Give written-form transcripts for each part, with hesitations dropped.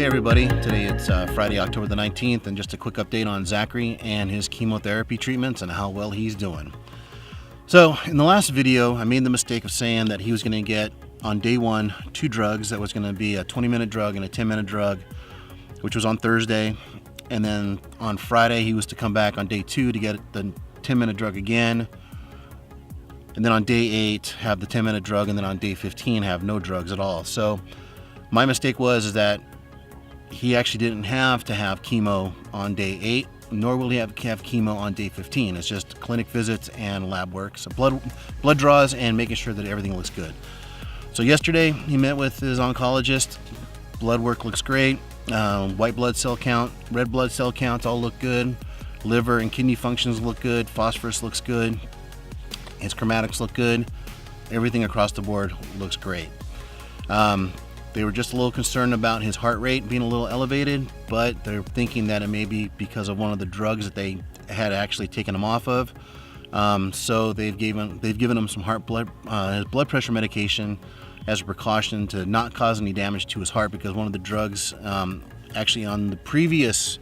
Hey everybody, today it's Friday, October the 19th, and just a quick update on Zachary and his chemotherapy treatments and how well he's doing. So in the last video, I made the mistake of saying that he was going to get on day one 2 drugs. That was going to be a 20-minute drug and a 10-minute drug, which was on Thursday. And then on Friday, he was to come back on day 2 to get the 10-minute drug again. And then on day 8, have the 10-minute drug, and then on day 15, have no drugs at all. So my mistake was that he actually didn't have to have chemo on day 8, nor will he have chemo on day 15. It's just clinic visits and lab work, so blood draws and making sure that everything looks good. So yesterday he met with his oncologist. Blood work looks great. White blood cell count, red blood cell counts all look good. Liver and kidney functions look good. Phosphorus looks good. His chromatics look good. Everything across the board looks great. They were just a little concerned about his heart rate being a little elevated, but they're thinking that it may be because of one of the drugs that they had actually taken him off of. So they've given him some his blood pressure medication as a precaution to not cause any damage to his heart, because one of the drugs actually on the previous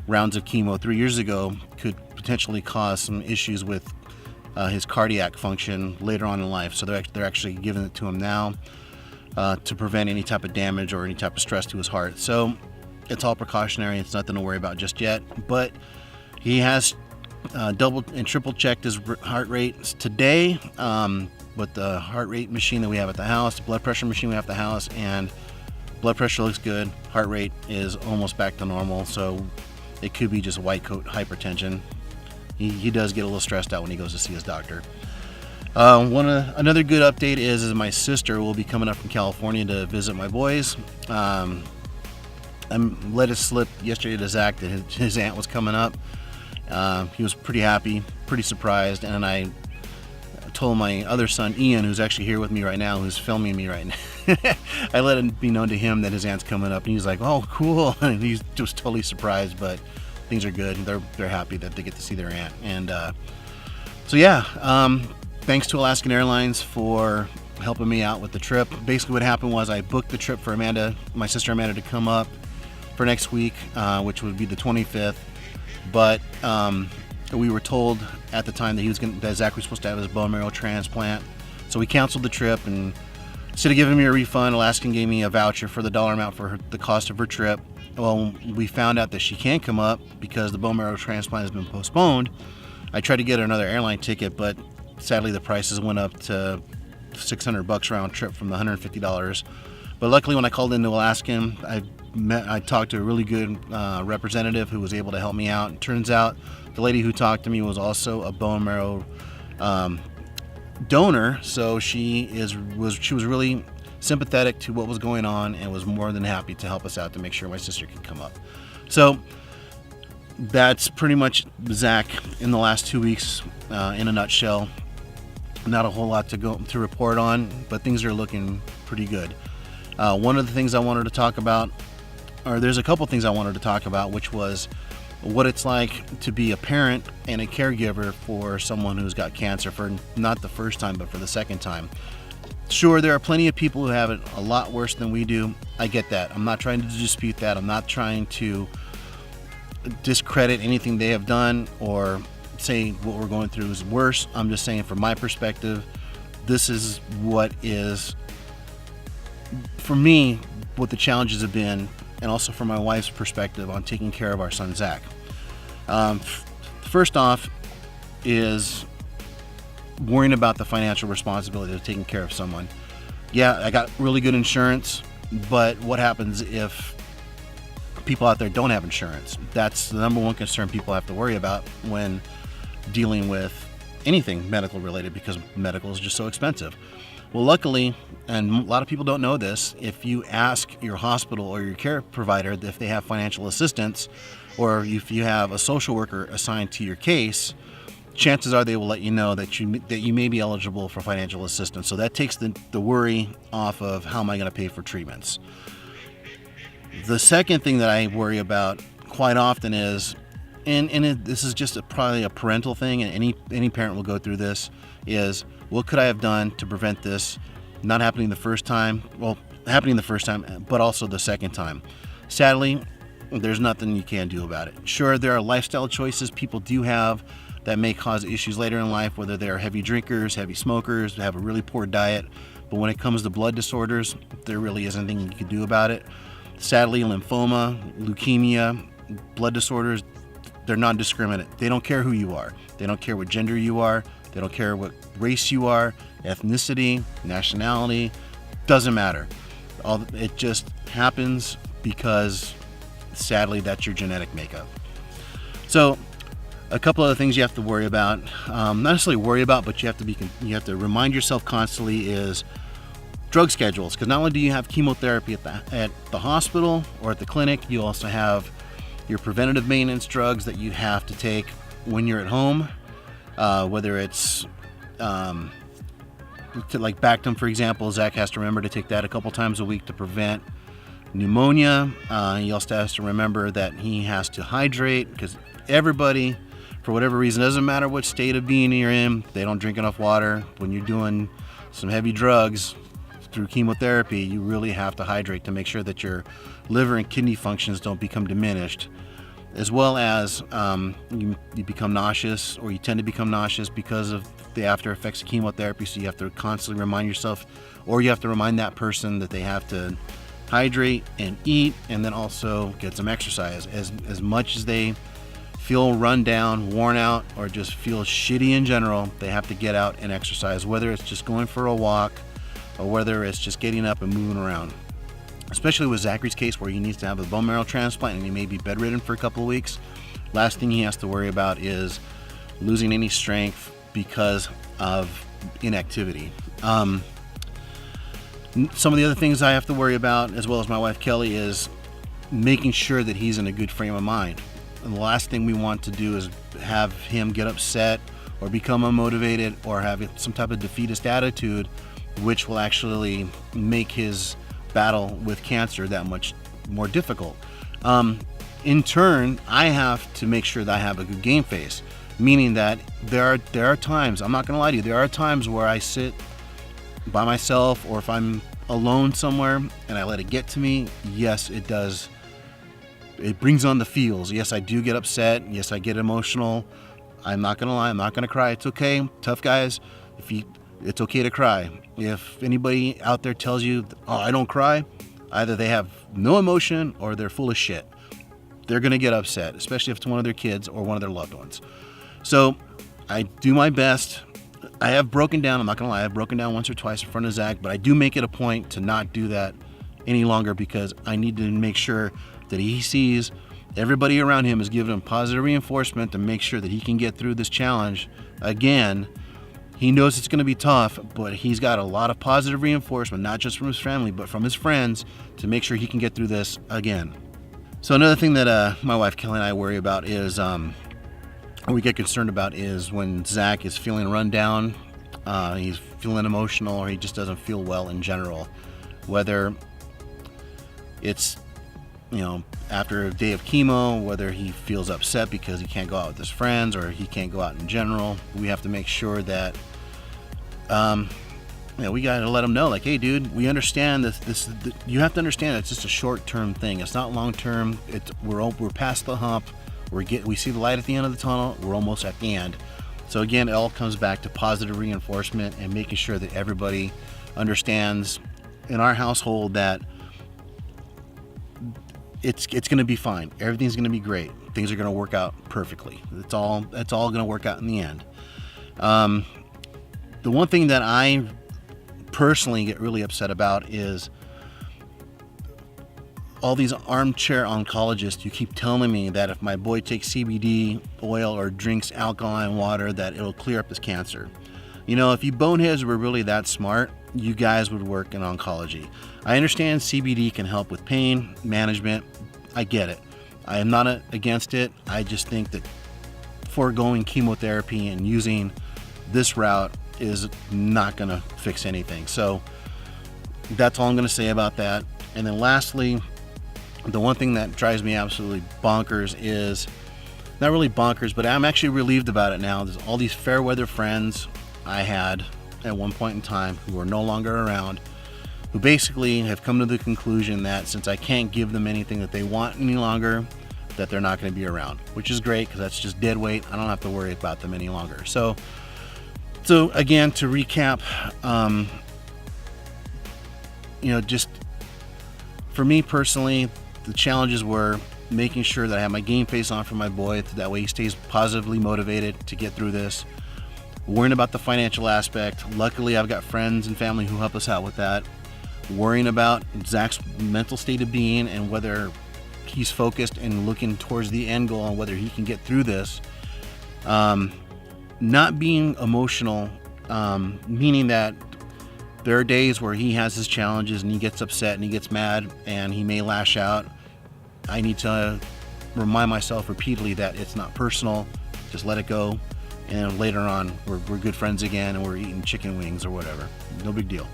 rounds of chemo 3 years ago could potentially cause some issues with his cardiac function later on in life. So they're actually giving it to him now to prevent any type of damage or any type of stress to his heart. So it's all precautionary. It's nothing to worry about just yet. But he has double and triple checked his heart rates today with the heart rate machine that we have at the house, the blood pressure machine we have at the house, and blood pressure looks good. Heart rate is almost back to normal. So it could be just white coat hypertension. He does get a little stressed out when he goes to see his doctor. Another good update is my sister will be coming up from California to visit my boys. I let it slip yesterday to Zach that his aunt was coming up. He was pretty happy, pretty surprised, and I told my other son Ian, who's actually here with me right now, who's filming me right now. I let it be known to him that his aunt's coming up, and he's like, "Oh, cool!" And he's just totally surprised, but things are good. They're happy that they get to see their aunt, and so yeah. Thanks to Alaskan Airlines for helping me out with the trip. Basically what happened was I booked the trip for my sister Amanda, to come up for next week, which would be the 25th. But we were told at the time that Zach was supposed to have his bone marrow transplant. So we canceled the trip, and instead of giving me a refund, Alaskan gave me a voucher for the dollar amount for the cost of her trip. Well, we found out that she can't come up because the bone marrow transplant has been postponed. I tried to get her another airline ticket, but sadly the prices went up to $600 round trip from the $150. But luckily when I called into Alaskan, I talked to a really good representative who was able to help me out. It turns out the lady who talked to me was also a bone marrow donor, so she was really sympathetic to what was going on and was more than happy to help us out to make sure my sister could come up. So that's pretty much Zach in the last 2 weeks in a nutshell. Not a whole lot to report on, but things are looking pretty good. One of the things I wanted to talk about, or there's a couple things I wanted to talk about, which was what it's like to be a parent and a caregiver for someone who's got cancer for not the first time, but for the second time. Sure, there are plenty of people who have it a lot worse than we do. I get that. I'm not trying to dispute that. I'm not trying to discredit anything they have done or say what we're going through is worse. I'm just saying from my perspective, this is what is, for me, what the challenges have been, and also from my wife's perspective on taking care of our son Zach. First off is worrying about the financial responsibility of taking care of someone. Yeah, I got really good insurance, but what happens if people out there don't have insurance? That's the number one concern people have to worry about when dealing with anything medical related, because medical is just so expensive. Well, luckily, and a lot of people don't know this, if you ask your hospital or your care provider if they have financial assistance, or if you have a social worker assigned to your case, chances are they will let you know that you may be eligible for financial assistance. So that takes the worry off of how am I going to pay for treatments. The second thing that I worry about quite often is, this is just probably a parental thing, and any parent will go through this, is what could I have done to prevent this not happening the first time? Well, happening the first time, but also the second time. Sadly, there's nothing you can do about it. Sure, there are lifestyle choices people do have that may cause issues later in life, whether they're heavy drinkers, heavy smokers, have a really poor diet. But when it comes to blood disorders, there really isn't anything you can do about it. Sadly, lymphoma, leukemia, blood disorders, they're non-discriminate. They don't care who you are. They don't care what gender you are. They don't care what race you are, ethnicity, nationality, doesn't matter. It just happens because, sadly, that's your genetic makeup. So, a couple other things you have to worry about, not necessarily worry about, but you have to remind yourself constantly is drug schedules. Because not only do you have chemotherapy at the hospital or at the clinic, you also have your preventative maintenance drugs that you have to take when you're at home. Whether it's like Bactam, for example, Zach has to remember to take that a couple times a week to prevent pneumonia. He also has to remember that he has to hydrate, because everybody, for whatever reason, doesn't matter what state of being you're in, they don't drink enough water. When you're doing some heavy drugs through chemotherapy, you really have to hydrate to make sure that your liver and kidney functions don't become diminished, as well as you become nauseous, or you tend to become nauseous because of the after effects of chemotherapy. So you have to constantly remind yourself, or you have to remind that person, that they have to hydrate and eat, and then also get some exercise. As much as they feel run down, worn out, or just feel shitty in general, they have to get out and exercise, whether it's just going for a walk or whether it's just getting up and moving around. Especially with Zachary's case, where he needs to have a bone marrow transplant and he may be bedridden for a couple of weeks. Last thing he has to worry about is losing any strength because of inactivity. Some of the other things I have to worry about, as well as my wife Kelly, is making sure that he's in a good frame of mind. And the last thing we want to do is have him get upset or become unmotivated or have some type of defeatist attitude, which will actually make his battle with cancer that much more difficult. In turn, I have to make sure that I have a good game face, meaning that there are times, I'm not going to lie to you, there are times where I sit by myself, or if I'm alone somewhere and I let it get to me. Yes, it does. It brings on the feels. Yes, I do get upset. Yes, I get emotional. I'm not going to lie. I'm not going to cry. It's okay. Tough guys. It's okay to cry. If anybody out there tells you, oh, I don't cry, either they have no emotion or they're full of shit. They're going to get upset, especially if it's one of their kids or one of their loved ones. So I do my best. I have broken down. I'm not going to lie. I've broken down once or twice in front of Zach, but I do make it a point to not do that any longer, because I need to make sure that he sees everybody around him is giving him positive reinforcement to make sure that he can get through this challenge. Again, he knows it's going to be tough, but he's got a lot of positive reinforcement, not just from his family, but from his friends, to make sure he can get through this again. So another thing that my wife Kelly and I worry about is, or we get concerned about, is when Zach is feeling run down, he's feeling emotional, or he just doesn't feel well in general. Whether it's, after a day of chemo, whether he feels upset because he can't go out with his friends or he can't go out in general, we have to make sure that we got to let him know, like, hey dude, we understand this you have to understand it's just a short-term thing. It's not long-term. We're past the hump. We see the light at the end of the tunnel. We're almost at the end. So again, it all comes back to positive reinforcement and making sure that everybody understands in our household that it's going to be fine. Everything's going to be great. Things are going to work out perfectly. It's all going to work out in the end. The one thing that I personally get really upset about is all these armchair oncologists who keep telling me that if my boy takes CBD oil or drinks alkaline water, that it'll clear up his cancer. If you boneheads were really that smart, you guys would work in oncology. I understand CBD can help with pain management. I get it. I am not against it. I just think that foregoing chemotherapy and using this route is not going to fix anything. So that's all I'm going to say about that. And then lastly, the one thing that drives me absolutely bonkers is, not really bonkers, but I'm actually relieved about it now. There's all these fair weather friends I had at one point in time who are no longer around. who basically have come to the conclusion that since I can't give them anything that they want any longer, that they're not going to be around, which is great because that's just dead weight. I don't have to worry about them any longer. So again, to recap, just for me personally, the challenges were making sure that I have my game face on for my boy, that way he stays positively motivated to get through this. Worrying about the financial aspect. Luckily, I've got friends and family who help us out with that. Worrying about Zach's mental state of being and whether he's focused and looking towards the end goal and whether he can get through this. Not being emotional, meaning that there are days where he has his challenges and he gets upset and he gets mad and he may lash out. I need to remind myself repeatedly that it's not personal, just let it go. And later on, we're good friends again and we're eating chicken wings or whatever. No big deal.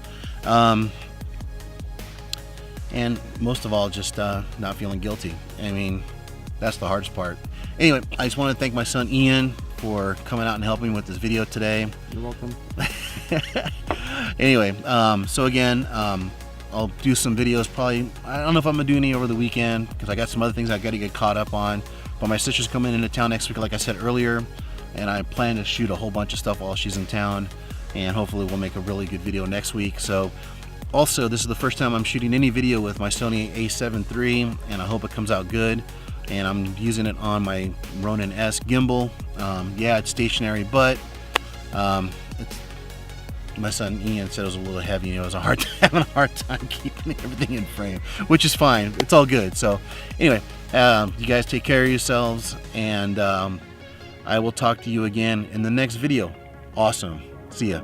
And most of all, just not feeling guilty. I mean, that's the hardest part. Anyway, I just want to thank my son Ian for coming out and helping me with this video today. You're welcome. Anyway, so again, I'll do some videos probably. I don't know if I'm gonna do any over the weekend because I got some other things I got to get caught up on. But my sister's coming into town next week, like I said earlier, and I plan to shoot a whole bunch of stuff while she's in town, and hopefully we'll make a really good video next week. So also, this is the first time I'm shooting any video with my Sony a7 III, and I hope it comes out good. And I'm using it on my Ronin S gimbal. Yeah, it's stationary, but my son Ian said it was a little heavy. It was having a hard time keeping everything in frame, which is fine. It's all good. So anyway, you guys take care of yourselves, and I will talk to you again in the next video. Awesome. See ya.